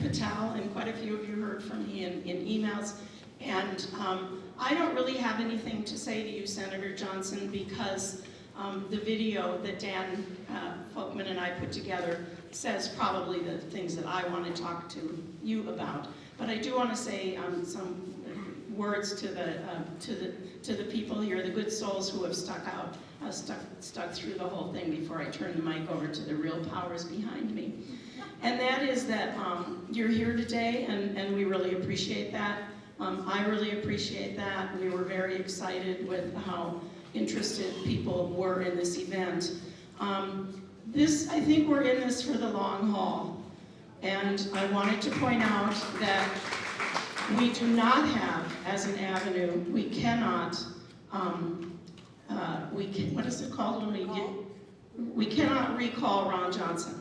Patel, and quite a few of you heard from me in emails. And I don't really have anything to say to you, Senator Johnson, because the video that Dan Folkman and I put together says probably the things that I want to talk to you about. But I do want to say some words to the people here, the good souls who have stuck through the whole thing before I turn the mic over to the real powers behind me. And that is that you're here today, and we really appreciate that. I really appreciate that. We were very excited with how interested people were in this event. I think we're in this for the long haul. And I wanted to point out that we do not have, as an avenue, we cannot, what is it called when we cannot recall Ron Johnson.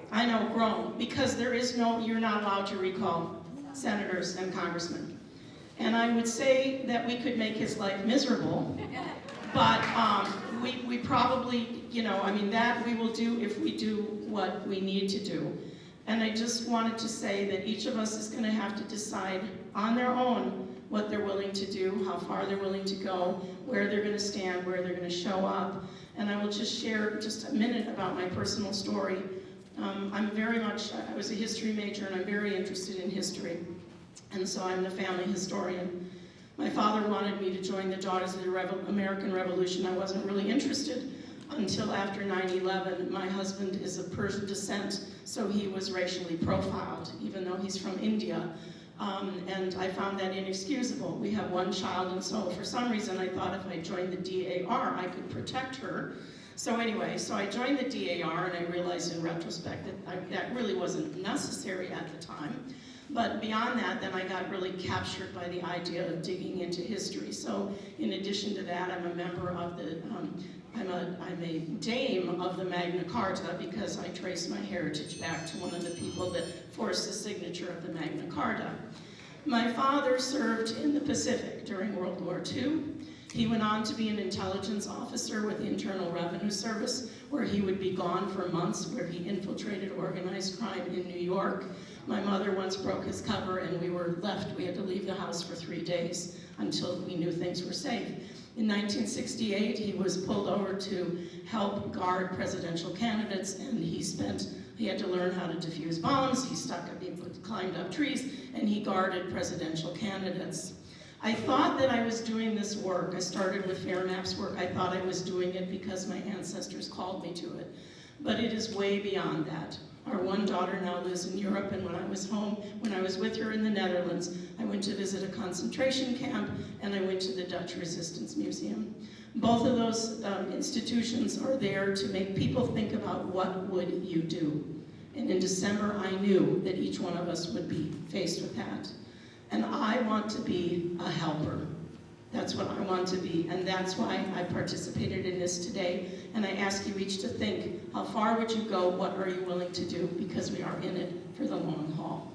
I know, grown, because you're not allowed to recall senators and congressmen. And I would say that we could make his life miserable, but we probably, that we will do if we do what we need to do. And I just wanted to say that each of us is going to have to decide on their own what they're willing to do, how far they're willing to go, where they're going to stand, where they're going to show up. And I will just share just a minute about my personal story. I was a history major, and I'm very interested in history. And so I'm the family historian. My father wanted me to join the Daughters of the American Revolution. I wasn't really interested until after 9/11. My husband is of Persian descent, so he was racially profiled, even though he's from India. And I found that inexcusable. We have one child, and so for some reason I thought if I joined the DAR, I could protect her. So anyway, so I joined the DAR, and I realized in retrospect that that really wasn't necessary at the time. But beyond that, then I got really captured by the idea of digging into history. So in addition to that, I'm a member of the, I'm a dame of the Magna Carta, because I trace my heritage back to one of the people that forced the signature of the Magna Carta. My father served in the Pacific during World War II. He went on to be an intelligence officer with the Internal Revenue Service, where he would be gone for months, where he infiltrated organized crime in New York. My mother once broke his cover, and we had to leave the house for 3 days until we knew things were safe. In 1968, he was pulled over to help guard presidential candidates, and he had to learn how to defuse bombs. He climbed up trees, and he guarded presidential candidates. I thought that I was doing this work. I started with Fair Maps work. I thought I was doing it because my ancestors called me to it. But it is way beyond that. Our one daughter now lives in Europe, and when I was home, when I was with her in the Netherlands, I went to visit a concentration camp, and I went to the Dutch Resistance Museum. Both of those institutions are there to make people think about what would you do. And in December, I knew that each one of us would be faced with that. And I want to be a helper. That's what I want to be, and that's why I participated in this today. And I ask you each to think, how far would you go? What are you willing to do? Because we are in it for the long haul.